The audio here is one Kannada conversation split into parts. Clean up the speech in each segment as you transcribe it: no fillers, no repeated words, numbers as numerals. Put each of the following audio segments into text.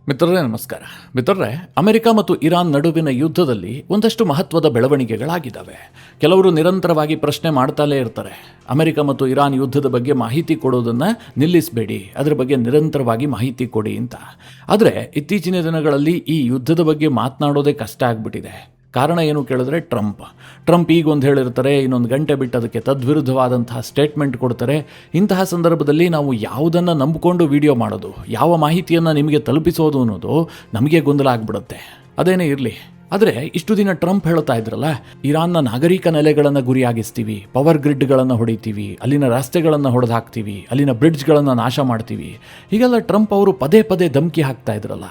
ಮಿತ್ರರೇ ನಮಸ್ಕಾರ. ಮಿತ್ರರೇ, ಅಮೆರಿಕ ಮತ್ತು ಇರಾನ್ ನಡುವಿನ ಯುದ್ಧದಲ್ಲಿ ಒಂದಷ್ಟು ಮಹತ್ವದ ಬೆಳವಣಿಗೆಗಳಾಗಿದ್ದಾವೆ. ಕೆಲವರು ನಿರಂತರವಾಗಿ ಪ್ರಶ್ನೆ ಮಾಡ್ತಾಲೇ ಇರ್ತಾರೆ, ಅಮೆರಿಕ ಮತ್ತು ಇರಾನ್ ಯುದ್ಧದ ಬಗ್ಗೆ ಮಾಹಿತಿ ಕೊಡೋದನ್ನು ನಿಲ್ಲಿಸಬೇಡಿ, ಅದರ ಬಗ್ಗೆ ನಿರಂತರವಾಗಿ ಮಾಹಿತಿ ಕೊಡಿ ಅಂತ. ಆದರೆ ಇತ್ತೀಚಿನ ದಿನಗಳಲ್ಲಿ ಈ ಯುದ್ಧದ ಬಗ್ಗೆ ಮಾತನಾಡೋದೇ ಕಷ್ಟ ಆಗಿಬಿಟ್ಟಿದೆ. ಕಾರಣ ಏನು ಕೇಳಿದ್ರೆ ಟ್ರಂಪ್ ಈಗ ಒಂದು ಹೇಳಿರ್ತಾರೆ, ಇನ್ನೊಂದು ಗಂಟೆ ಬಿಟ್ಟು ಅದಕ್ಕೆ ತದ್ವಿರುದ್ಧವಾದಂತಹ ಸ್ಟೇಟ್ಮೆಂಟ್ ಕೊಡ್ತಾರೆ. ಇಂತಹ ಸಂದರ್ಭದಲ್ಲಿ ನಾವು ಯಾವುದನ್ನು ನಂಬಿಕೊಂಡು ವಿಡಿಯೋ ಮಾಡೋದು, ಯಾವ ಮಾಹಿತಿಯನ್ನು ನಿಮಗೆ ತಲುಪಿಸೋದು ಅನ್ನೋದು ನಮಗೆ ಗೊಂದಲ ಆಗಿಬಿಡುತ್ತೆ. ಅದೇನೇ ಇರಲಿ, ಆದರೆ ಇಷ್ಟು ದಿನ ಟ್ರಂಪ್ ಹೇಳ್ತಾ ಇದ್ರಲ್ಲ, ಇರಾನ್ನ ನಾಗರಿಕ ನೆಲೆಗಳನ್ನು ಗುರಿಯಾಗಿಸ್ತೀವಿ, ಪವರ್ ಗ್ರಿಡ್ಗಳನ್ನು ಹೊಡಿತೀವಿ, ಅಲ್ಲಿನ ರಸ್ತೆಗಳನ್ನು ಹೊಡೆದು ಹಾಕ್ತೀವಿ, ಅಲ್ಲಿನ ಬ್ರಿಡ್ಜ್ಗಳನ್ನು ನಾಶ ಮಾಡ್ತೀವಿ, ಹೀಗೆಲ್ಲ ಟ್ರಂಪ್ ಅವರು ಪದೇ ಪದೇ ಧಮಕಿ ಹಾಕ್ತಾ ಇದ್ರಲ್ಲ.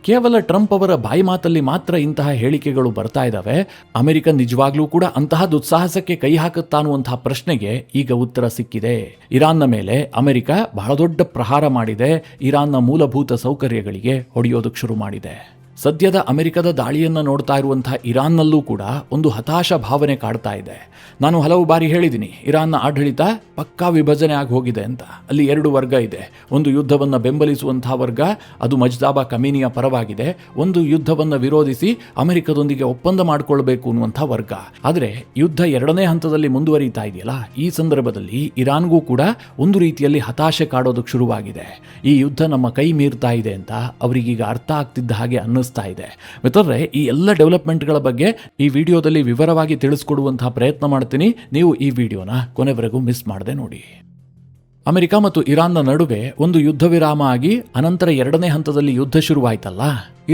ಕೇವಲ ಟ್ರಂಪ್ ಅವರ ಬಾಯಿ ಮಾತಲ್ಲಿ ಮಾತ್ರ ಇಂತಹ ಹೇಳಿಕೆಗಳು ಬರ್ತಾ ಇದ್ದಾವೆ. ಅಮೆರಿಕ ನಿಜವಾಗ್ಲೂ ಕೂಡ ಅಂತಹ ದುಸ್ಸಾಹಸಕ್ಕೆ ಕೈ ಹಾಕುತ್ತಾ ಅನ್ನುವಂತಹ ಪ್ರಶ್ನೆಗೆ ಈಗ ಉತ್ತರ ಸಿಕ್ಕಿದೆ. ಇರಾನ್ನ ಮೇಲೆ ಅಮೆರಿಕ ಬಹಳ ದೊಡ್ಡ ಪ್ರಹಾರ ಮಾಡಿದೆ, ಇರಾನ್ನ ಮೂಲಭೂತ ಸೌಕರ್ಯಗಳಿಗೆ ಹೊಡೆಯೋದಕ್ಕೆ ಶುರು ಮಾಡಿದೆ. ಸದ್ಯದ ಅಮೆರಿಕದ ದಾಳಿಯನ್ನು ನೋಡ್ತಾ ಇರುವಂತಹ ಇರಾನ್ನಲ್ಲೂ ಕೂಡ ಒಂದು ಹತಾಶ ಭಾವನೆ ಕಾಡ್ತಾ ಇದೆ. ನಾನು ಹಲವು ಬಾರಿ ಹೇಳಿದ್ದೀನಿ, ಇರಾನ್ನ ಆಡಳಿತ ಪಕ್ಕಾ ವಿಭಜನೆ ಆಗಿ ಹೋಗಿದೆ ಅಂತ. ಅಲ್ಲಿ ಎರಡು ವರ್ಗ ಇದೆ. ಒಂದು ಯುದ್ಧವನ್ನು ಬೆಂಬಲಿಸುವಂತಹ ವರ್ಗ, ಅದು ಮಜ್ದಾಬಾ ಕಮೀನಿಯ ಪರವಾಗಿದೆ. ಒಂದು ಯುದ್ಧವನ್ನು ವಿರೋಧಿಸಿ ಅಮೆರಿಕದೊಂದಿಗೆ ಒಪ್ಪಂದ ಮಾಡಿಕೊಳ್ಬೇಕು ಅನ್ನುವಂಥ ವರ್ಗ. ಆದರೆ ಯುದ್ಧ ಎರಡನೇ ಹಂತದಲ್ಲಿ ಮುಂದುವರಿತಾ ಇದೆಯಲ್ಲ, ಈ ಸಂದರ್ಭದಲ್ಲಿ ಇರಾನ್ಗೂ ಕೂಡ ಒಂದು ರೀತಿಯಲ್ಲಿ ಹತಾಶೆ ಕಾಡೋದಕ್ಕೆ ಶುರುವಾಗಿದೆ. ಈ ಯುದ್ಧ ನಮ್ಮ ಕೈ ಮೀರ್ತಾ ಇದೆ ಅಂತ ಅವರಿಗೀಗ ಅರ್ಥ ಆಗ್ತಿದ್ದ ಹಾಗೆ ಅನ್ನಿಸ್ತಾ ಇದೆ. ಮಿತ್ರರೇ, ಈ ಎಲ್ಲ ಡೆವಲಪ್ಮೆಂಟ್ಗಳ ಬಗ್ಗೆ ಈ ವಿಡಿಯೋದಲ್ಲಿ ವಿವರವಾಗಿ ತಿಳಿಸ್ಕೊಡುವಂತಹ ಪ್ರಯತ್ನ ಮಾಡ್ತೀನಿ. ನೀವು ಈ ವಿಡಿಯೋನ ಕೊನೆವರೆಗೂ ಮಿಸ್ ಮಾಡದೆ ನೋಡಿ. ಅಮೆರಿಕ ಮತ್ತು ಇರಾನ್ನ ನಡುವೆ ಒಂದು ಯುದ್ಧ ವಿರಾಮ ಆಗಿ ಅನಂತರ ಎರಡನೇ ಹಂತದಲ್ಲಿ ಯುದ್ಧ ಶುರುವಾಯ್ತಲ್ಲ,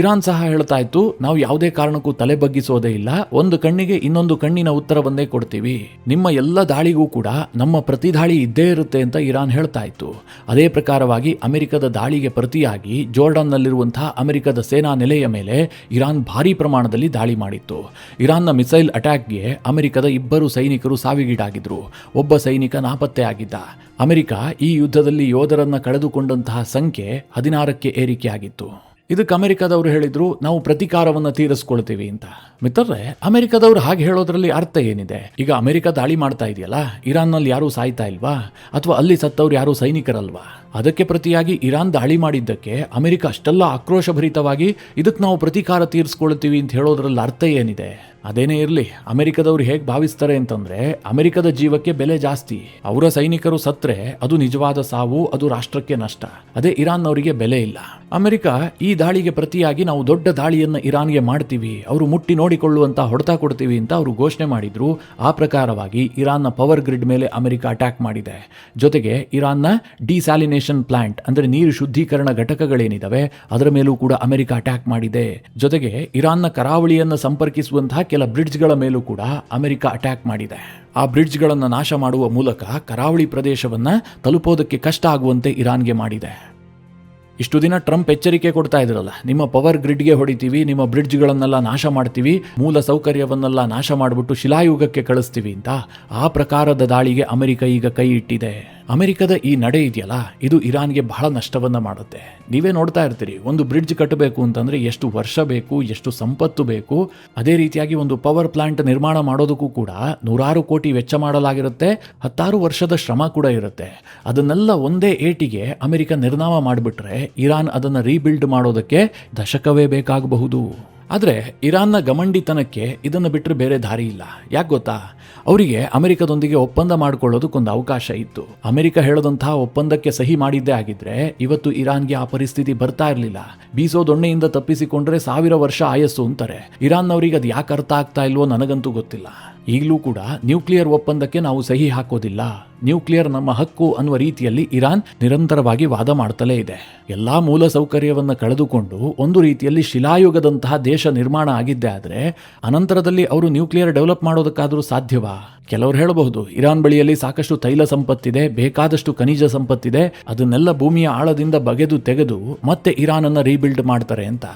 ಇರಾನ್ ಸಹ ಹೇಳ್ತಾ ಇತ್ತು, ನಾವು ಯಾವುದೇ ಕಾರಣಕ್ಕೂ ತಲೆ ಬಗ್ಗಿಸೋದೇ ಇಲ್ಲ, ಒಂದು ಕಣ್ಣಿಗೆ ಇನ್ನೊಂದು ಕಣ್ಣಿನ ಉತ್ತರವನ್ನೇ ಕೊಡ್ತೀವಿ, ನಿಮ್ಮ ಎಲ್ಲ ದಾಳಿಗೂ ಕೂಡ ನಮ್ಮ ಪ್ರತಿದಾಳಿ ಇದ್ದೇ ಇರುತ್ತೆ ಅಂತ ಇರಾನ್ ಹೇಳ್ತಾ ಇತ್ತು. ಅದೇ ಪ್ರಕಾರವಾಗಿ ಅಮೆರಿಕದ ದಾಳಿಗೆ ಪ್ರತಿಯಾಗಿ ಜೋರ್ಡನ್ನಲ್ಲಿರುವಂತಹ ಅಮೆರಿಕದ ಸೇನಾ ನೆಲೆಯ ಮೇಲೆ ಇರಾನ್ ಭಾರೀ ಪ್ರಮಾಣದಲ್ಲಿ ದಾಳಿ ಮಾಡಿತ್ತು. ಇರಾನ್ನ ಮಿಸೈಲ್ ಅಟ್ಯಾಕ್ಗೆ ಅಮೆರಿಕದ 2 ಸೈನಿಕರು ಸಾವಿಗೀಡಾಗಿದ್ರು, ಒಬ್ಬ ಸೈನಿಕ ನಾಪತ್ತೆ ಆಗಿದ್ದ. ಅಮೆರಿಕ ಈ ಯುದ್ಧದಲ್ಲಿ ಯೋಧರನ್ನ ಕಳೆದುಕೊಂಡಂತಹ ಸಂಖ್ಯೆ 16ಕ್ಕೆ ಏರಿಕೆಯಾಗಿತ್ತು. ಇದಕ್ಕೆ ಅಮೆರಿಕದವರು ಹೇಳಿದ್ರು, ನಾವು ಪ್ರತೀಕಾರವನ್ನು ತೀರಿಸ್ಕೊಳ್ತೀವಿ ಅಂತ. ಮಿತ್ರರೇ, ಅಮೆರಿಕದವರು ಹಾಗೆ ಹೇಳೋದ್ರಲ್ಲಿ ಅರ್ಥ ಏನಿದೆ? ಈಗ ಅಮೆರಿಕ ದಾಳಿ ಮಾಡ್ತಾ ಇದೆಯಲ್ಲ, ಇರಾನ್ನಲ್ಲಿ ಯಾರೂ ಸಾಯ್ತಾ ಇಲ್ವಾ? ಅಥವಾ ಅಲ್ಲಿ ಸತ್ತವ್ರು ಯಾರೂ ಸೈನಿಕರಲ್ವಾ? ಅದಕ್ಕೆ ಪ್ರತಿಯಾಗಿ ಇರಾನ್ ದಾಳಿ ಮಾಡಿದ್ದಕ್ಕೆ ಅಮೆರಿಕ ಅಷ್ಟೆಲ್ಲ ಆಕ್ರೋಶಭರಿತವಾಗಿ ಇದಕ್ಕೆ ನಾವು ಪ್ರತೀಕಾರ ತೀರಿಸ್ಕೊಳ್ತೀವಿ ಅಂತ ಹೇಳೋದ್ರಲ್ಲಿ ಅರ್ಥ ಏನಿದೆ? ಅದೇನೇ ಇರಲಿ, ಅಮೆರಿಕದವರು ಹೇಗೆ ಭಾವಿಸ್ತಾರೆ ಅಂತಂದ್ರೆ, ಅಮೆರಿಕದ ಜೀವಕ್ಕೆ ಬೆಲೆ ಜಾಸ್ತಿ. ಅವರ ಸೈನಿಕರು ಸತ್ರೆ ಅದು ನಿಜವಾದ ಸಾವು, ಅದು ರಾಷ್ಟ್ರಕ್ಕೆ ನಷ್ಟ. ಅದೇ ಇರಾನ್ ಅವರಿಗೆ ಬೆಲೆ ಇಲ್ಲ. ಅಮೆರಿಕ ಈ ದಾಳಿಗೆ ಪ್ರತಿಯಾಗಿ ನಾವು ದೊಡ್ಡ ದಾಳಿಯನ್ನು ಇರಾನ್ಗೆ ಮಾಡ್ತೀವಿ, ಅವರು ಮುಟ್ಟಿ ನೋಡಿಕೊಳ್ಳುವಂತ ಹೊಡೆತ ಕೊಡ್ತೀವಿ ಅಂತ ಅವರು ಘೋಷಣೆ ಮಾಡಿದ್ರು. ಆ ಪ್ರಕಾರವಾಗಿ ಇರಾನ್ನ ಪವರ್ ಗ್ರಿಡ್ ಮೇಲೆ ಅಮೆರಿಕ ಅಟ್ಯಾಕ್ ಮಾಡಿದೆ. ಜೊತೆಗೆ ಇರಾನ್ನ ಡಿಸ್ಯಾಲಿನೇಷನ್ ಪ್ಲಾಂಟ್ ಅಂದ್ರೆ ನೀರು ಶುದ್ಧೀಕರಣ ಘಟಕಗಳೇನಿದಾವೆ ಅದರ ಮೇಲೂ ಕೂಡ ಅಮೆರಿಕ ಅಟ್ಯಾಕ್ ಮಾಡಿದೆ. ಜೊತೆಗೆ ಇರಾನ್ನ ಕರಾವಳಿಯನ್ನು ಸಂಪರ್ಕಿಸುವಂತಹ ಕೆಲ ಬ್ರಿಡ್ಜ್ಗಳ ಮೇಲೂ ಕೂಡ ಅಮೆರಿಕ ಅಟ್ಯಾಕ್ ಮಾಡಿದೆ. ಆ ಬ್ರಿಡ್ಜ್ಗಳನ್ನು ನಾಶ ಮಾಡುವ ಮೂಲಕ ಕರಾವಳಿ ಪ್ರದೇಶವನ್ನು ತಲುಪೋದಕ್ಕೆ ಕಷ್ಟ ಆಗುವಂತೆ ಇರಾನ್ಗೆ ಮಾಡಿದೆ. ಇಷ್ಟು ದಿನ ಟ್ರಂಪ್ ಎಚ್ಚರಿಕೆ ಕೊಡ್ತಾ ಇದ್ರಲ್ಲ, ನಿಮ್ಮ ಪವರ್ ಗ್ರಿಡ್ಗೆ ಹೊಡಿತೀವಿ, ನಿಮ್ಮ ಬ್ರಿಡ್ಜ್ಗಳನ್ನೆಲ್ಲ ನಾಶ ಮಾಡ್ತೀವಿ, ಮೂಲ ಸೌಕರ್ಯವನ್ನೆಲ್ಲ ನಾಶ ಮಾಡಿಬಿಟ್ಟು ಶಿಲಾಯುಗಕ್ಕೆ ಕಳಿಸ್ತೀವಿ ಅಂತ. ಆ ಪ್ರಕಾರದ ದಾಳಿಗೆ ಅಮೆರಿಕ ಈಗ ಕೈ ಇಟ್ಟಿದೆ. ಅಮೆರಿಕದ ಈ ನಡೆ ಇದೆಯಲ್ಲ, ಇದು ಇರಾನ್ಗೆ ಬಹಳ ನಷ್ಟವನ್ನು ಮಾಡುತ್ತೆ. ನೀವೇ ನೋಡ್ತಾ ಇರ್ತೀರಿ, ಒಂದು ಬ್ರಿಡ್ಜ್ ಕಟ್ಟಬೇಕು ಅಂತಂದ್ರೆ ಎಷ್ಟು ವರ್ಷ ಬೇಕು, ಎಷ್ಟು ಸಂಪತ್ತು ಬೇಕು. ಅದೇ ರೀತಿಯಾಗಿ ಒಂದು ಪವರ್ ಪ್ಲಾಂಟ್ ನಿರ್ಮಾಣ ಮಾಡೋದಕ್ಕೂ ಕೂಡ ನೂರಾರು ಕೋಟಿ ವೆಚ್ಚ ಮಾಡಲಾಗಿರುತ್ತೆ, 10 ವರ್ಷದ ಶ್ರಮ ಕೂಡ ಇರುತ್ತೆ. ಅದನ್ನೆಲ್ಲ ಒಂದೇ ಏಟಿಗೆ ಅಮೆರಿಕ ನಿರ್ನಾಮ ಮಾಡಿಬಿಟ್ರೆ ಇರಾನ್ ಅದನ್ನು ರೀಬಿಲ್ಡ್ ಮಾಡೋದಕ್ಕೆ ದಶಕವೇ ಬೇಕಾಗಬಹುದು. ಆದರೆ ಇರಾನ್ನ ಗಮಂಡಿತನಕ್ಕೆ ಇದನ್ನು ಬಿಟ್ಟರೆ ಬೇರೆ ದಾರಿ ಇಲ್ಲ. ಯಾಕೆ ಗೊತ್ತಾ? ಅವರಿಗೆ ಅಮೆರಿಕದೊಂದಿಗೆ ಒಪ್ಪಂದ ಮಾಡಿಕೊಳ್ಳೋದಕ್ಕೊಂದು ಅವಕಾಶ ಇತ್ತು. ಅಮೆರಿಕ ಹೇಳದಂತಹ ಒಪ್ಪಂದಕ್ಕೆ ಸಹಿ ಮಾಡಿದ್ದೇ ಆಗಿದ್ರೆ ಇವತ್ತು ಇರಾನ್ಗೆ ಆ ಪರಿಸ್ಥಿತಿ ಬರ್ತಾ ಇರಲಿಲ್ಲ. ಬೀಸೋ ದೊಣ್ಣೆಯಿಂದ ತಪ್ಪಿಸಿಕೊಂಡ್ರೆ 1000 ವರ್ಷ ಆಯಸ್ಸು ಅಂತಾರೆ. ಇರಾನ್ನವರಿಗೆ ಅದು ಯಾಕೆ ಅರ್ಥ ಆಗ್ತಾ ಇಲ್ವೋ ನನಗಂತೂ ಗೊತ್ತಿಲ್ಲ. ಈಗಲೂ ಕೂಡ ನ್ಯೂಕ್ಲಿಯರ್ ಒಪ್ಪಂದಕ್ಕೆ ನಾವು ಸಹಿ ಹಾಕೋದಿಲ್ಲ, ನ್ಯೂಕ್ಲಿಯರ್ ನಮ್ಮ ಹಕ್ಕು ಅನ್ನುವ ರೀತಿಯಲ್ಲಿ ಇರಾನ್ ನಿರಂತರವಾಗಿ ವಾದ ಮಾಡ್ತಲೇ ಇದೆ. ಎಲ್ಲಾ ಮೂಲ ಸೌಕರ್ಯವನ್ನು ಕಳೆದುಕೊಂಡು ಒಂದು ರೀತಿಯಲ್ಲಿ ಶಿಲಾಯುಗದಂತಹ ದೇಶ ನಿರ್ಮಾಣ ಆಗಿದ್ದೇ ಆದರೆ ಅನಂತರದಲ್ಲಿ ಅವರು ನ್ಯೂಕ್ಲಿಯರ್ ಡೆವಲಪ್ ಮಾಡೋದಕ್ಕಾದರೂ ಸಾಧ್ಯವಾ? ಕೆಲವರು ಹೇಳಬಹುದು, ಇರಾನ್ ಬಳಿಯಲ್ಲಿ ಸಾಕಷ್ಟು ತೈಲ ಸಂಪತ್ತಿದೆ, ಬೇಕಾದಷ್ಟು ಖನಿಜ ಸಂಪತ್ತಿದೆ, ಅದನ್ನೆಲ್ಲ ಭೂಮಿಯ ಆಳದಿಂದ ಬಗೆದು ತೆಗೆದು ಮತ್ತೆ ಇರಾನ್ ಅನ್ನ ರೀಬಿಲ್ಡ್ ಮಾಡ್ತಾರೆ ಅಂತ.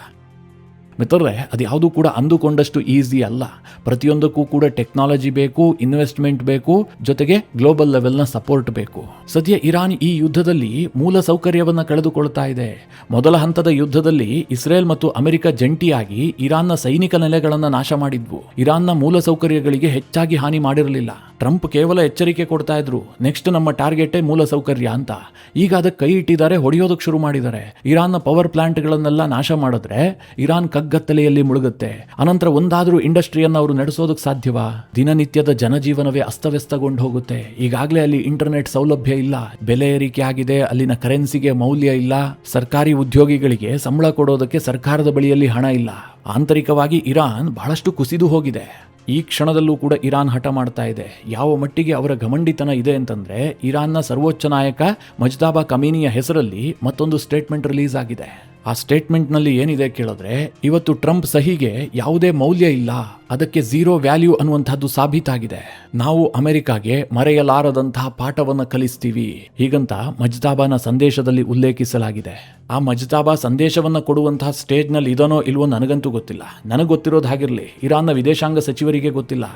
ಮಿತ್ರರೇ, ಅದು ಯಾವುದೂ ಕೂಡ ಅಂದುಕೊಂಡಷ್ಟು ಈಸಿ ಅಲ್ಲ. ಪ್ರತಿಯೊಂದಕ್ಕೂ ಕೂಡ ಟೆಕ್ನಾಲಜಿ ಬೇಕು, ಇನ್ವೆಸ್ಟ್ಮೆಂಟ್ ಬೇಕು, ಜೊತೆಗೆ ಗ್ಲೋಬಲ್ ಲೆವೆಲ್ನ ಸಪೋರ್ಟ್ ಬೇಕು. ಸದ್ಯ ಇರಾನ್ ಈ ಯುದ್ಧದಲ್ಲಿ ಮೂಲ ಸೌಕರ್ಯವನ್ನು ಕಳೆದುಕೊಳ್ತಾ ಇದೆ. ಮೊದಲ ಹಂತದ ಯುದ್ಧದಲ್ಲಿ ಇಸ್ರೇಲ್ ಮತ್ತು ಅಮೆರಿಕ ಜಂಟಿಯಾಗಿ ಇರಾನ್ನ ಸೈನಿಕ ನೆಲೆಗಳನ್ನು ನಾಶ ಮಾಡಿದ್ವು. ಇರಾನ್ನ ಮೂಲ ಸೌಕರ್ಯಗಳಿಗೆ ಹೆಚ್ಚಾಗಿ ಹಾನಿ ಮಾಡಿರಲಿಲ್ಲ. ಟ್ರಂಪ್ ಕೇವಲ ಎಚ್ಚರಿಕೆ ಕೊಡ್ತಾ ಇದ್ರು, ನೆಕ್ಸ್ಟ್ ನಮ್ಮ ಟಾರ್ಗೆಟೇ ಮೂಲ ಸೌಕರ್ಯ ಅಂತ. ಈಗ ಅದಕ್ಕೆ ಕೈ ಇಟ್ಟಿದ್ದಾರೆ, ಹೊಡೆಯೋದಕ್ಕೆ ಶುರು ಮಾಡಿದ್ದಾರೆ. ಇರಾನ್ನ ಪವರ್ ಪ್ಲಾಂಟ್ಗಳನ್ನೆಲ್ಲ ನಾಶ ಮಾಡಿದ್ರೆ ಇರಾನ್ ಕಗ್ಗತ್ತಲೆಯಲ್ಲಿ ಮುಳುಗುತ್ತೆ. ಅನಂತರ ಒಂದಾದ್ರೂ ಇಂಡಸ್ಟ್ರಿಯನ್ನು ಅವರು ನಡೆಸೋದಕ್ಕೆ ಸಾಧ್ಯವಾ? ದಿನನಿತ್ಯದ ಜನಜೀವನವೇ ಅಸ್ತವ್ಯಸ್ತಗೊಂಡು ಹೋಗುತ್ತೆ. ಈಗಾಗಲೇ ಅಲ್ಲಿ ಇಂಟರ್ನೆಟ್ ಸೌಲಭ್ಯ ಇಲ್ಲ, ಬೆಲೆ ಏರಿಕೆ ಆಗಿದೆ, ಅಲ್ಲಿನ ಕರೆನ್ಸಿಗೆ ಮೌಲ್ಯ ಇಲ್ಲ, ಸರ್ಕಾರಿ ಉದ್ಯೋಗಿಗಳಿಗೆ ಸಂಬಳ ಕೊಡೋದಕ್ಕೆ ಸರ್ಕಾರದ ಬಳಿಯಲ್ಲಿ ಹಣ ಇಲ್ಲ. ಆಂತರಿಕವಾಗಿ ಇರಾನ್ ಬಹಳಷ್ಟು ಕುಸಿದು ಹೋಗಿದೆ. ಈ ಕ್ಷಣದಲ್ಲೂ ಕೂಡ ಇರಾನ್ ಹಠ ಮಾಡ್ತಾ ಇದೆ. ಯಾವ ಮಟ್ಟಿಗೆ ಅವರ ಘಮಂಡಿತನ ಇದೆ ಅಂತಂದ್ರೆ, ಇರಾನ್ನ ಸರ್ವೋಚ್ಚ ನಾಯಕ ಮಜ್ತಾಬಾ ಕಮೀನಿಯ ಹೆಸರಲ್ಲಿ ಮತ್ತೊಂದು ಸ್ಟೇಟ್ಮೆಂಟ್ ರಿಲೀಸ್ ಆಗಿದೆ. ಆ ಸ್ಟೇಟ್ಮೆಂಟ್ನಲ್ಲಿ ಏನಿದೆ ಕೇಳಿದ್ರೆ, ಇವತ್ತು ಟ್ರಂಪ್ ಸಹಿಗೆ ಯಾವುದೇ ಮೌಲ್ಯ ಇಲ್ಲ, ಅದಕ್ಕೆ ಝೀರೋ ವ್ಯಾಲ್ಯೂ ಅನ್ನುವಂಥದ್ದು ಸಾಬೀತಾಗಿದೆ. ನಾವು ಅಮೆರಿಕಾಗೆ ಮರೆಯಲಾರದಂತಹ ಪಾಠವನ್ನು ಕಲಿಸ್ತೀವಿ, ಹೀಗಂತ ಮಜ್ತಾಬಾನ ಸಂದೇಶದಲ್ಲಿ ಉಲ್ಲೇಖಿಸಲಾಗಿದೆ. ಆ ಮಜ್ತಾಬಾ ಸಂದೇಶವನ್ನು ಕೊಡುವಂತಹ ಸ್ಟೇಜ್ನಲ್ಲಿ ಇದನೋ ಇಲ್ವೋ ನನಗಂತೂ ಗೊತ್ತಿಲ್ಲ. ನನಗೆ ಗೊತ್ತಿರೋದು ಹಾಗಿರಲಿ, ಇರಾನ್ನ ವಿದೇಶಾಂಗ ಸಚಿವರಿಗೆ ಗೊತ್ತಿಲ್ಲ.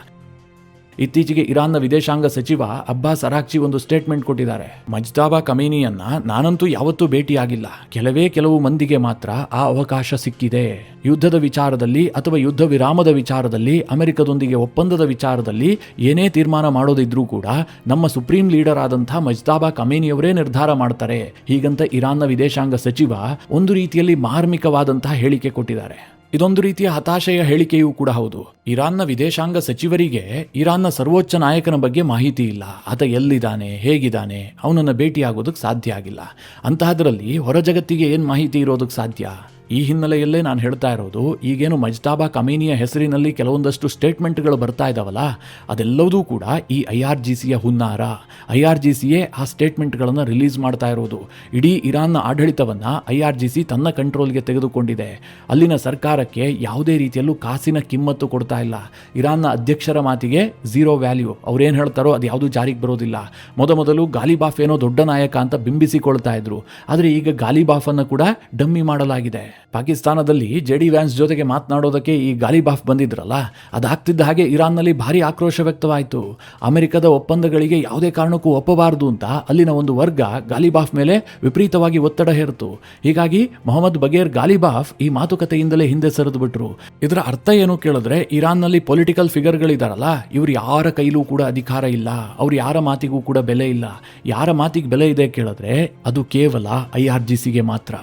ಇತ್ತೀಚೆಗೆ ಇರಾನ್ನ ವಿದೇಶಾಂಗ ಸಚಿವ ಅಬ್ಬಾಸ್ ಅರಾಕ್ಚಿ ಒಂದು ಸ್ಟೇಟ್ಮೆಂಟ್ ಕೊಟ್ಟಿದ್ದಾರೆ. ಮಜ್ತಾಬಾ ಕಮೀನಿಯನ್ನ ನಾನಂತೂ ಯಾವತ್ತೂ ಭೇಟಿಯಾಗಿಲ್ಲ, ಕೆಲವು ಮಂದಿಗೆ ಮಾತ್ರ ಆ ಅವಕಾಶ ಸಿಕ್ಕಿದೆ. ಯುದ್ಧದ ವಿಚಾರದಲ್ಲಿ ಅಥವಾ ಯುದ್ಧ ವಿರಾಮದ ವಿಚಾರದಲ್ಲಿ, ಅಮೆರಿಕದೊಂದಿಗೆ ಒಪ್ಪಂದದ ವಿಚಾರದಲ್ಲಿ ಏನೇ ತೀರ್ಮಾನ ಮಾಡೋದಿದ್ರೂ ಕೂಡ ನಮ್ಮ ಸುಪ್ರೀಂ ಲೀಡರ್ ಆದಂತಹ ಮಜ್ತಾಬಾ ಕಮೀನಿಯವರೇ ನಿರ್ಧಾರ ಮಾಡ್ತಾರೆ, ಹೀಗಂತ ಇರಾನ್ನ ವಿದೇಶಾಂಗ ಸಚಿವ ಒಂದು ರೀತಿಯಲ್ಲಿ ಮಾರ್ಮಿಕವಾದಂತಹ ಹೇಳಿಕೆ ಕೊಟ್ಟಿದ್ದಾರೆ. ಇದೊಂದು ರೀತಿಯ ಹತಾಶೆಯ ಹೇಳಿಕೆಯೂ ಕೂಡ ಹೌದು. ಇರಾನ್ನ ವಿದೇಶಾಂಗ ಸಚಿವರಿಗೆ ಇರಾನ್ನ ಸರ್ವೋಚ್ಚ ನಾಯಕನ ಬಗ್ಗೆ ಮಾಹಿತಿ ಇಲ್ಲ. ಆತ ಎಲ್ಲಿದ್ದಾನೆ, ಹೇಗಿದ್ದಾನೆ, ಅವನನ್ನು ಭೇಟಿಯಾಗೋದಕ್ಕೆ ಸಾಧ್ಯ ಆಗಿಲ್ಲ. ಅಂತಹದ್ರಲ್ಲಿ ಹೊರ ಜಗತ್ತಿಗೆ ಏನು ಮಾಹಿತಿ ಇರೋದಕ್ಕೆ ಸಾಧ್ಯ? ಈ ಹಿನ್ನೆಲೆಯಲ್ಲೇ ನಾನು ಹೇಳ್ತಾ ಇರೋದು, ಈಗೇನು ಮಜ್ತಾಬಾ ಕಮೀನಿಯ ಹೆಸರಿನಲ್ಲಿ ಕೆಲವೊಂದಷ್ಟು ಸ್ಟೇಟ್ಮೆಂಟ್ಗಳು ಬರ್ತಾ ಇದ್ದಾವಲ್ಲ, ಅದೆಲ್ಲವೂ ಕೂಡ ಈ IRGCಯ ಹುನ್ನಾರ. IRGCಯೇ ಆ ಸ್ಟೇಟ್ಮೆಂಟ್ಗಳನ್ನು ರಿಲೀಸ್ ಮಾಡ್ತಾ ಇರೋದು. ಇಡೀ ಇರಾನ್ನ ಆಡಳಿತವನ್ನು IRGC ತನ್ನ ಕಂಟ್ರೋಲ್ಗೆ ತೆಗೆದುಕೊಂಡಿದೆ. ಅಲ್ಲಿನ ಸರ್ಕಾರಕ್ಕೆ ಯಾವುದೇ ರೀತಿಯಲ್ಲೂ ಕಾಸಿನ ಕಿಮ್ಮತ್ತು ಕೊಡ್ತಾ ಇಲ್ಲ. ಇರಾನ್ನ ಅಧ್ಯಕ್ಷರ ಮಾತಿಗೆ ಝೀರೋ ವ್ಯಾಲ್ಯೂ. ಅವ್ರೇನು ಹೇಳ್ತಾರೋ ಅದು ಯಾವುದೂ ಜಾರಿಗೆ ಬರೋದಿಲ್ಲ. ಮೊದಲು ಗಾಲಿಬಾಫ್ ಏನೋ ದೊಡ್ಡ ನಾಯಕ ಅಂತ ಬಿಂಬಿಸಿಕೊಳ್ತಾ ಇದ್ರು, ಆದರೆ ಈಗ ಗಾಲಿಬಾಫನ್ನು ಕೂಡ ಡಮ್ಮಿ ಮಾಡಲಾಗಿದೆ. ಪಾಕಿಸ್ತಾನದಲ್ಲಿ JD ವ್ಯಾನ್ಸ್ ಜೊತೆಗೆ ಮಾತನಾಡೋದಕ್ಕೆ ಈ ಗಾಲಿಬಾಫ್ ಬಂದಿದ್ರಲ್ಲ, ಅದಾಗ್ತಿದ್ದ ಹಾಗೆ ಇರಾನ್ನಲ್ಲಿ ಭಾರಿ ಆಕ್ರೋಶ ವ್ಯಕ್ತವಾಯಿತು. ಅಮೆರಿಕದ ಒಪ್ಪಂದಗಳಿಗೆ ಯಾವುದೇ ಕಾರಣಕ್ಕೂ ಒಪ್ಪಬಾರದು ಅಂತ ಅಲ್ಲಿನ ಒಂದು ವರ್ಗ ಗಾಲಿಬಾಫ್ ಮೇಲೆ ವಿಪರೀತವಾಗಿ ಒತ್ತಡ ಹೇರಿತು. ಹೀಗಾಗಿ ಮೊಹಮ್ಮದ್ ಬಗೇರ್ ಗಾಲಿಬಾಫ್ ಈ ಮಾತುಕತೆಯಿಂದಲೇ ಹಿಂದೆ ಸರಿದು ಬಿಟ್ರು. ಇದರ ಅರ್ಥ ಏನು ಕೇಳಿದ್ರೆ, ಇರಾನ್ನಲ್ಲಿ ಪೊಲಿಟಿಕಲ್ ಫಿಗರ್ಗಳಿದಾರಲ್ಲ, ಇವ್ರು ಯಾರ ಕೈಲೂ ಕೂಡ ಅಧಿಕಾರ ಇಲ್ಲ, ಅವ್ರು ಯಾರ ಮಾತಿಗೂ ಕೂಡ ಬೆಲೆ ಇಲ್ಲ. ಯಾರ ಮಾತಿಗೆ ಬೆಲೆ ಇದೆ ಕೇಳಿದ್ರೆ ಅದು ಕೇವಲ IRGCಗೆ ಮಾತ್ರ.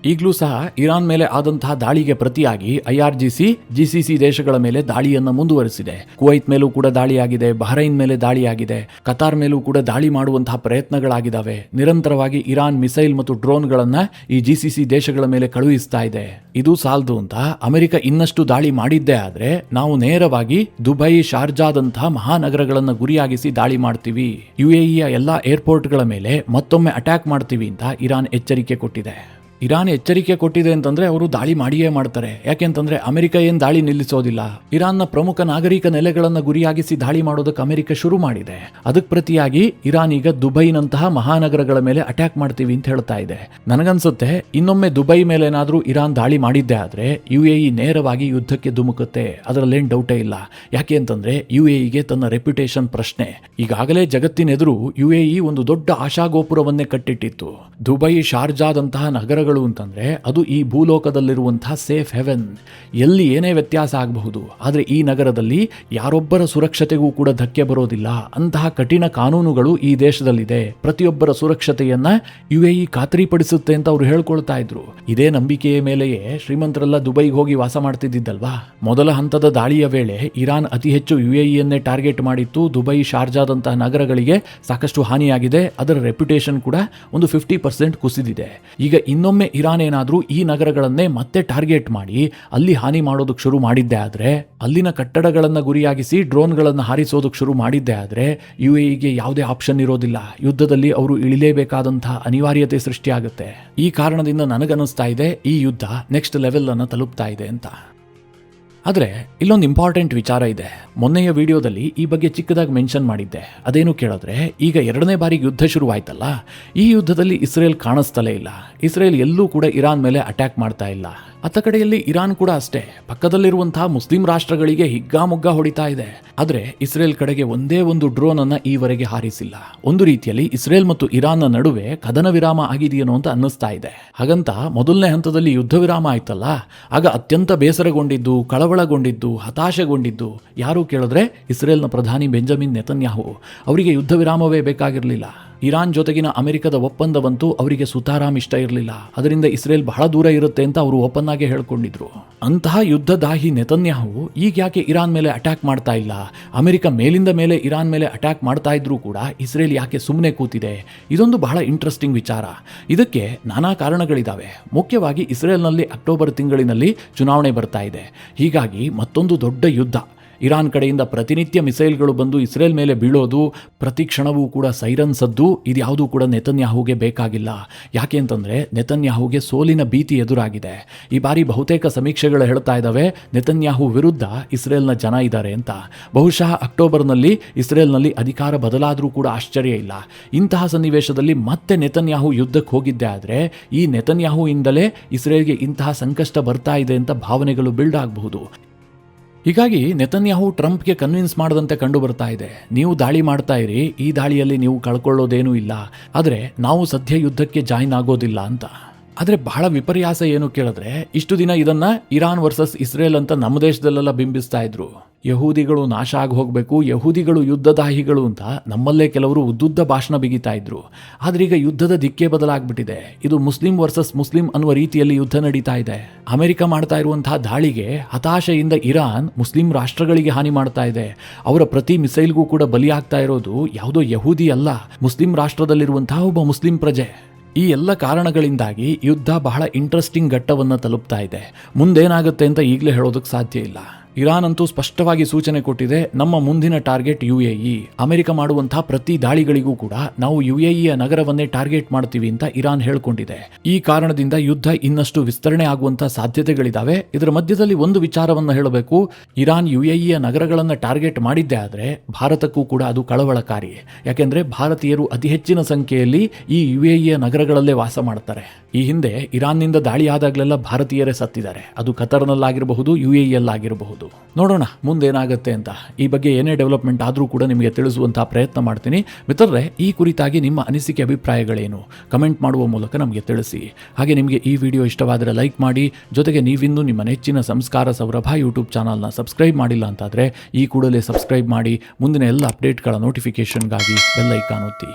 ಈಗಲೂ ಸಹ ಇರಾನ್ ಮೇಲೆ ಆದಂತಹ ದಾಳಿಗೆ ಪ್ರತಿಯಾಗಿ IRGC GCC ದೇಶಗಳ ಮೇಲೆ ದಾಳಿಯನ್ನು ಮುಂದುವರಿಸಿದೆ. ಕುವೈತ್ ಮೇಲೂ ಕೂಡ ದಾಳಿಯಾಗಿದೆ, ಬಹರೈನ್ ಮೇಲೆ ದಾಳಿಯಾಗಿದೆ, ಕತಾರ್ ಮೇಲೂ ಕೂಡ ದಾಳಿ ಮಾಡುವಂತಹ ಪ್ರಯತ್ನಗಳಾಗಿದ್ದಾವೆ. ನಿರಂತರವಾಗಿ ಇರಾನ್ ಮಿಸೈಲ್ ಮತ್ತು ಡ್ರೋನ್ಗಳನ್ನು ಈ GCC ದೇಶಗಳ ಮೇಲೆ ಕಳುಹಿಸ್ತಾ ಇದೆ. ಇದು ಸಾಲದು ಅಂತ ಅಮೆರಿಕ ಇನ್ನಷ್ಟು ದಾಳಿ ಮಾಡಿದ್ದೇ ಆದ್ರೆ ನಾವು ನೇರವಾಗಿ ದುಬೈ, ಶಾರ್ಜಾದಂತಹ ಮಹಾನಗರಗಳನ್ನು ಗುರಿಯಾಗಿಸಿ ದಾಳಿ ಮಾಡ್ತೀವಿ, UAEಯ ಎಲ್ಲಾ ಏರ್ಪೋರ್ಟ್ಗಳ ಮೇಲೆ ಮತ್ತೊಮ್ಮೆ ಅಟ್ಯಾಕ್ ಮಾಡ್ತೀವಿ ಅಂತ ಇರಾನ್ ಎಚ್ಚರಿಕೆ ಕೊಟ್ಟಿದೆ. ಇರಾನ್ ಎಚ್ಚರಿಕೆ ಕೊಟ್ಟಿದೆ ಅಂತಂದ್ರೆ ಅವರು ದಾಳಿ ಮಾಡಿಯೇ ಮಾಡ್ತಾರೆ. ಯಾಕೆಂತಂದ್ರೆ ಅಮೆರಿಕ ಏನು ದಾಳಿ ನಿಲ್ಲಿಸೋದಿಲ್ಲ. ಇರಾನ್ನ ಪ್ರಮುಖ ನಾಗರಿಕ ನೆಲೆಗಳನ್ನು ಗುರಿಯಾಗಿಸಿ ದಾಳಿ ಮಾಡೋದಕ್ಕೆ ಅಮೆರಿಕ ಶುರು ಮಾಡಿದೆ. ಅದಕ್ಕೆ ಪ್ರತಿಯಾಗಿ ಇರಾನ್ ಈಗ ದುಬೈನಂತಹ ಮಹಾನಗರಗಳ ಮೇಲೆ ಅಟ್ಯಾಕ್ ಮಾಡ್ತೀವಿ ಅಂತ ಹೇಳ್ತಾ ಇದೆ. ನನಗನ್ಸುತ್ತೆ ಇನ್ನೊಮ್ಮೆ ದುಬೈ ಮೇಲೆ ಏನಾದ್ರೂ ಇರಾನ್ ದಾಳಿ ಮಾಡಿದ್ದೆ ಆದ್ರೆ UAE ನೇರವಾಗಿ ಯುದ್ಧಕ್ಕೆ ಧುಮುಕುತ್ತೆ, ಅದರಲ್ಲೇನು ಡೌಟೇ ಇಲ್ಲ. ಯಾಕೆ ಅಂತಂದ್ರೆ UAEಗೆ ತನ್ನ ರೆಪ್ಯುಟೇಷನ್ ಪ್ರಶ್ನೆ. ಈಗಾಗಲೇ ಜಗತ್ತಿನೆದುರು UAE ಒಂದು ದೊಡ್ಡ ಆಶಾಗೋಪುರವನ್ನೇ ಕಟ್ಟಿಟ್ಟಿತ್ತು. ದುಬೈ, ಶಾರ್ಜಾದಂತಹ ನಗರ ಅಂತಂದ್ರೆ ಅದು ಈ ಭೂಲೋಕದಲ್ಲಿರುವಂತಹ ಸೇಫ್ ಹೆವೆನ್. ಎಲ್ಲಿ ಏನೇ ವ್ಯತ್ಯಾಸ ಆಗಬಹುದು, ಆದರೆ ಈ ನಗರದಲ್ಲಿ ಯಾರೊಬ್ಬರ ಸುರಕ್ಷತೆಗೂ ಕೂಡ ಧಕ್ಕೆ ಬರೋದಿಲ್ಲ. ಅಂತಹ ಕಠಿಣ ಕಾನೂನುಗಳು ಈ ದೇಶದಲ್ಲಿದೆ. ಪ್ರತಿಯೊಬ್ಬರ ಸುರಕ್ಷತೆಯನ್ನ UAE ಖಾತ್ರಿಪಡಿಸುತ್ತೆ ಅಂತ ಅವರು ಹೇಳ್ಕೊಳ್ತಾ ಇದ್ರು. ಇದೇ ನಂಬಿಕೆಯ ಮೇಲೆಯೇ ಶ್ರೀಮಂತರೆಲ್ಲ ದುಬೈಗೆ ಹೋಗಿ ವಾಸ ಮಾಡ್ತಿದ್ದಲ್ವಾ. ಮೊದಲ ಹಂತದ ದಾಳಿಯ ವೇಳೆ ಇರಾನ್ ಅತಿ ಹೆಚ್ಚು UAEಯನ್ನೇ ಟಾರ್ಗೆಟ್ ಮಾಡಿತ್ತು. ದುಬೈ, ಶಾರ್ಜಾದಂತಹ ನಗರಗಳಿಗೆ ಸಾಕಷ್ಟು ಹಾನಿಯಾಗಿದೆ. ಅದರ ರೆಪ್ಯುಟೇಷನ್ ಕೂಡ ಒಂದು 50% ಕುಸಿದಿದೆ. ಈಗ ಇನ್ನೊಮ್ಮೆ ಇರಾನ್ ಏನಾದ್ರೂ ಈ ನಗರಗಳನ್ನೇ ಮತ್ತೆ ಟಾರ್ಗೆಟ್ ಮಾಡಿ ಅಲ್ಲಿ ಹಾನಿ ಮಾಡೋದಕ್ಕೆ ಶುರು ಮಾಡಿದ್ದೆ ಆದ್ರೆ, ಅಲ್ಲಿನ ಕಟ್ಟಡಗಳನ್ನು ಗುರಿಯಾಗಿಸಿ ಡ್ರೋನ್ಗಳನ್ನು ಹಾರಿಸೋದಕ್ಕೆ ಶುರು ಮಾಡಿದ್ದೆ ಆದ್ರೆ UAEಗೆ ಯಾವುದೇ ಆಪ್ಷನ್ ಇರೋದಿಲ್ಲ. ಯುದ್ಧದಲ್ಲಿ ಅವರು ಇಳಿಲೇಬೇಕಾದಂತಹ ಅನಿವಾರ್ಯತೆ ಸೃಷ್ಟಿಯಾಗುತ್ತೆ. ಈ ಕಾರಣದಿಂದ ನನಗನ್ನಿಸ್ತಾ ಇದೆ ಈ ಯುದ್ಧ ನೆಕ್ಸ್ಟ್ ಲೆವೆಲ್ ಅನ್ನು ತಲುಪ್ತಾ ಇದೆ ಅಂತ. ಆದರೆ ಇಲ್ಲೊಂದು ಇಂಪಾರ್ಟೆಂಟ್ ವಿಚಾರ ಇದೆ. ಮೊನ್ನೆಯ ವಿಡಿಯೋದಲ್ಲಿ ಈ ಬಗ್ಗೆ ಚಿಕ್ಕದಾಗಿ ಮೆನ್ಷನ್ ಮಾಡಿದ್ದೆ. ಅದೇನು ಕೇಳಿದ್ರೆ, ಈಗ 2ನೇ ಬಾರಿಗೆ ಯುದ್ಧ ಶುರುವಾಯ್ತಲ್ಲ, ಈ ಯುದ್ಧದಲ್ಲಿ ಇಸ್ರೇಲ್ ಕಾಣಿಸ್ತಲೇ ಇಲ್ಲ. ಇಸ್ರೇಲ್ ಎಲ್ಲೂ ಕೂಡ ಇರಾನ್ ಮೇಲೆ ಅಟ್ಯಾಕ್ ಮಾಡ್ತಾ ಇಲ್ಲ. ಅತ್ತ ಕಡೆಯಲ್ಲಿ ಇರಾನ್ ಕೂಡ ಅಷ್ಟೇ, ಪಕ್ಕದಲ್ಲಿರುವಂತಹ ಮುಸ್ಲಿಂ ರಾಷ್ಟ್ರಗಳಿಗೆ ಹಿಗ್ಗಾಮುಗ್ಗಾ ಹೊಡಿತಾ ಇದೆ. ಆದರೆ ಇಸ್ರೇಲ್ ಕಡೆಗೆ ಒಂದೇ ಒಂದು ಡ್ರೋನ್ ಅನ್ನ ಈವರೆಗೆ ಹಾರಿಸಿಲ್ಲ. ಒಂದು ರೀತಿಯಲ್ಲಿ ಇಸ್ರೇಲ್ ಮತ್ತು ಇರಾನ್ನ ನಡುವೆ ಕದನ ವಿರಾಮ ಆಗಿದೆಯೇನೋ ಅಂತ ಅನ್ನಿಸ್ತಾ ಇದೆ. ಹಾಗಂತ ಮೊದಲನೇ ಹಂತದಲ್ಲಿ ಯುದ್ಧ ವಿರಾಮ ಆಯ್ತಲ್ಲ, ಆಗ ಅತ್ಯಂತ ಬೇಸರಗೊಂಡಿದ್ದು, ಕಳವಳಗೊಂಡಿದ್ದು, ಹತಾಶೆಗೊಂಡಿದ್ದು ಯಾರು ಕೇಳಿದ್ರೆ ಇಸ್ರೇಲ್ನ ಪ್ರಧಾನಿ ಬೆಂಜಮಿನ್ ನೆತನ್ಯಾಹು. ಅವರಿಗೆ ಯುದ್ಧ ವಿರಾಮವೇ ಬೇಕಾಗಿರಲಿಲ್ಲ. ಇರಾನ್ ಜೊತೆಗಿನ ಅಮೆರಿಕದ ಒಪ್ಪಂದವಂತೂ ಅವರಿಗೆ ಸುತಾರಾಮ್ ಇಷ್ಟ ಇರಲಿಲ್ಲ. ಅದರಿಂದ ಇಸ್ರೇಲ್ ಬಹಳ ದೂರ ಇರುತ್ತೆ ಅಂತ ಅವರು ಓಪನ್ ಆಗಿ ಹೇಳ್ಕೊಂಡಿದ್ರು. ಅಂತಹ ಯುದ್ಧದಾಹಿ ನೆತನ್ಯಾಹು ಈಗ ಯಾಕೆ ಇರಾನ್ ಮೇಲೆ ಅಟ್ಯಾಕ್ ಮಾಡ್ತಾ ಇಲ್ಲ? ಅಮೆರಿಕ ಮೇಲಿಂದ ಮೇಲೆ ಇರಾನ್ ಮೇಲೆ ಅಟ್ಯಾಕ್ ಮಾಡ್ತಾ ಇದ್ರೂ ಕೂಡ ಇಸ್ರೇಲ್ ಯಾಕೆ ಸುಮ್ಮನೆ ಕೂತಿದೆ? ಇದೊಂದು ಬಹಳ ಇಂಟ್ರೆಸ್ಟಿಂಗ್ ವಿಚಾರ. ಇದಕ್ಕೆ ನಾನಾ ಕಾರಣಗಳಿದ್ದಾವೆ. ಮುಖ್ಯವಾಗಿ ಇಸ್ರೇಲ್ನಲ್ಲಿ ಅಕ್ಟೋಬರ್ ತಿಂಗಳಿನಲ್ಲಿ ಚುನಾವಣೆ ಬರ್ತಾ ಇದೆ. ಹೀಗಾಗಿ ಮತ್ತೊಂದು ದೊಡ್ಡ ಯುದ್ಧ. ಇರಾನ್ ಕಡೆಯಿಂದ ಪ್ರತಿನಿತ್ಯ ಮಿಸೈಲ್ಗಳು ಬಂದು ಇಸ್ರೇಲ್ ಮೇಲೆ ಬೀಳೋದು, ಪ್ರತಿ ಕ್ಷಣವೂ ಕೂಡ ಸೈರನ್ ಸದ್ದು, ಇದ್ಯಾವುದೂ ಕೂಡ ನೆತನ್ಯಾಹುಗೆ ಬೇಕಾಗಿಲ್ಲ. ಯಾಕೆ ಅಂತಂದರೆ ನೆತನ್ಯಾಹುಗೆ ಸೋಲಿನ ಭೀತಿ ಎದುರಾಗಿದೆ. ಈ ಬಾರಿ ಬಹುತೇಕ ಸಮೀಕ್ಷೆಗಳು ಹೇಳ್ತಾ ಇದ್ದಾವೆ ನೆತನ್ಯಾಹು ವಿರುದ್ಧ ಇಸ್ರೇಲ್ನ ಜನ ಇದ್ದಾರೆ ಅಂತ. ಬಹುಶಃ ಅಕ್ಟೋಬರ್ನಲ್ಲಿ ಇಸ್ರೇಲ್ನಲ್ಲಿ ಅಧಿಕಾರ ಬದಲಾದರೂ ಕೂಡ ಆಶ್ಚರ್ಯ ಇಲ್ಲ. ಇಂತಹ ಸನ್ನಿವೇಶದಲ್ಲಿ ಮತ್ತೆ ನೆತನ್ಯಾಹು ಯುದ್ಧಕ್ಕೆ ಹೋಗಿದ್ದೆ ಆದರೆ ಈ ನೆತನ್ಯಾಹುವಿಂದಲೇ ಇಸ್ರೇಲ್ಗೆ ಇಂತಹ ಸಂಕಷ್ಟ ಬರ್ತಾ ಇದೆ ಅಂತ ಭಾವನೆಗಳು ಬಿಲ್ಡ್ ಆಗಬಹುದು. ಹೀಗಾಗಿ ನೆತನ್ಯಾಹು ಟ್ರಂಪ್ಗೆ ಕನ್ವಿನ್ಸ್ ಮಾಡದಂತೆ ಕಂಡು ಬರ್ತಾ ಇದೆ. ನೀವು ದಾಳಿ ಮಾಡ್ತಾ ಇರಿ, ಈ ದಾಳಿಯಲ್ಲಿ ನೀವು ಕಳ್ಕೊಳ್ಳೋದೇನೂ ಇಲ್ಲ, ಆದರೆ ನಾವು ಸದ್ಯ ಯುದ್ಧಕ್ಕೆ ಜಾಯಿನ್ ಆಗೋದಿಲ್ಲ ಅಂತ. ಆದರೆ ಬಹಳ ವಿಪರ್ಯಾಸ ಏನು ಕೇಳಿದ್ರೆ, ಇಷ್ಟು ದಿನ ಇದನ್ನ ಇರಾನ್ ವರ್ಸಸ್ ಇಸ್ರೇಲ್ ಅಂತ ನಮ್ಮ ದೇಶದಲ್ಲೆಲ್ಲ ಬಿಂಬಿಸ್ತಾ ಇದ್ರು. ಯಹೂದಿಗಳು ನಾಶ ಆಗಿ ಹೋಗಬೇಕು, ಯಹೂದಿಗಳು ಯುದ್ಧದಾಹಿಗಳು ಅಂತ ನಮ್ಮಲ್ಲೇ ಕೆಲವರು ಉದ್ದುದ್ದ ಭಾಷಣ ಬಿಗಿತಾ ಇದ್ರು. ಆದ್ರೆ ಈಗ ಯುದ್ಧದ ದಿಕ್ಕೇ ಬದಲಾಗ್ಬಿಟ್ಟಿದೆ. ಇದು ಮುಸ್ಲಿಂ ವರ್ಸಸ್ ಮುಸ್ಲಿಂ ಅನ್ನುವ ರೀತಿಯಲ್ಲಿ ಯುದ್ಧ ನಡೀತಾ ಇದೆ. ಅಮೆರಿಕ ಮಾಡ್ತಾ ಇರುವಂತಹ ದಾಳಿಗೆ ಹತಾಶೆಯಿಂದ ಇರಾನ್ ಮುಸ್ಲಿಂ ರಾಷ್ಟ್ರಗಳಿಗೆ ಹಾನಿ ಮಾಡ್ತಾ ಇದೆ. ಅವರ ಪ್ರತಿ ಮಿಸೈಲ್ಗೂ ಕೂಡ ಬಲಿಯಾಗ್ತಾ ಇರೋದು ಯಾವುದೋ ಯಹೂದಿ ಅಲ್ಲ, ಮುಸ್ಲಿಂ ರಾಷ್ಟ್ರದಲ್ಲಿರುವಂತಹ ಒಬ್ಬ ಮುಸ್ಲಿಂ ಪ್ರಜೆ. ಈ ಎಲ್ಲ ಕಾರಣಗಳಿಂದಾಗಿ ಯುದ್ಧ ಬಹಳ ಇಂಟ್ರೆಸ್ಟಿಂಗ್ ಘಟ್ಟವನ್ನು ತಲುಪ್ತಾ ಇದೆ. ಮುಂದೇನಾಗುತ್ತೆ ಅಂತ ಈಗಲೇ ಹೇಳೋದಕ್ಕೆ ಸಾಧ್ಯ ಇಲ್ಲ. ಇರಾನ್ ಅಂತೂ ಸ್ಪಷ್ಟವಾಗಿ ಸೂಚನೆ ಕೊಟ್ಟಿದೆ, ನಮ್ಮ ಮುಂದಿನ ಟಾರ್ಗೆಟ್ UAE. ಅಮೆರಿಕ ಮಾಡುವಂತಹ ಪ್ರತಿ ದಾಳಿಗಳಿಗೂ ಕೂಡ ನಾವು UAEಯ ನಗರವನ್ನೇ ಟಾರ್ಗೆಟ್ ಮಾಡ್ತೀವಿ ಅಂತ ಇರಾನ್ ಹೇಳ್ಕೊಂಡಿದೆ. ಈ ಕಾರಣದಿಂದ ಯುದ್ಧ ಇನ್ನಷ್ಟು ವಿಸ್ತರಣೆ ಆಗುವಂತಹ ಸಾಧ್ಯತೆಗಳಿದಾವೆ. ಇದರ ಮಧ್ಯದಲ್ಲಿ ಒಂದು ವಿಚಾರವನ್ನು ಹೇಳಬೇಕು, ಇರಾನ್ UAEಯ ನಗರಗಳನ್ನು ಟಾರ್ಗೆಟ್ ಮಾಡಿದ್ದೇ ಆದರೆ ಭಾರತಕ್ಕೂ ಕೂಡ ಅದು ಕಳವಳಕಾರಿ. ಯಾಕೆಂದ್ರೆ ಭಾರತೀಯರು ಅತಿ ಹೆಚ್ಚಿನ ಸಂಖ್ಯೆಯಲ್ಲಿ ಈ UAEಯ ನಗರಗಳಲ್ಲೇ ವಾಸ ಮಾಡ್ತಾರೆ. ಈ ಹಿಂದೆ ಇರಾನ್ನಿಂದ ದಾಳಿ ಆದಾಗಲೆಲ್ಲ ಭಾರತೀಯರೇ ಸತ್ತಿದ್ದಾರೆ. ಅದು ಕತರ್ನಲ್ಲಾಗಿರಬಹುದು, UAEಯಲ್ಲಾಗಿರಬಹುದು. ನೋಡೋಣ ಮುಂದೇನಾಗುತ್ತೆ ಅಂತ. ಈ ಬಗ್ಗೆ ಏನೇ ಡೆವಲಪ್ಮೆಂಟ್ ಆದರೂ ಕೂಡ ನಿಮಗೆ ತಿಳಿಸುವಂತಹ ಪ್ರಯತ್ನ ಮಾಡ್ತೀನಿ. ಮಿತ್ರರೇ, ಈ ಕುರಿತಾಗಿ ನಿಮ್ಮ ಅನಿಸಿಕೆ ಅಭಿಪ್ರಾಯಗಳೇನು ಕಮೆಂಟ್ ಮಾಡುವ ಮೂಲಕ ನಮಗೆ ತಿಳಿಸಿ. ಹಾಗೆ ನಿಮಗೆ ಈ ವಿಡಿಯೋ ಇಷ್ಟವಾದರೆ ಲೈಕ್ ಮಾಡಿ. ಜೊತೆಗೆ ನೀವಿನ್ನೂ ನಿಮ್ಮ ನೆಚ್ಚಿನ ಸಂಸ್ಕಾರ ಸೌರಭ ಯೂಟ್ಯೂಬ್ ಚಾನಲ್ನ ಸಬ್ಸ್ಕ್ರೈಬ್ ಮಾಡಿಲ್ಲ ಅಂತಾದರೆ ಈ ಕೂಡಲೇ ಸಬ್ಸ್ಕ್ರೈಬ್ ಮಾಡಿ. ಮುಂದಿನ ಎಲ್ಲ ಅಪ್ಡೇಟ್ಗಳ ನೋಟಿಫಿಕೇಷನ್ಗಾಗಿ ಬೆಲ್ ಐಕಾನ್ ಒತ್ತಿ.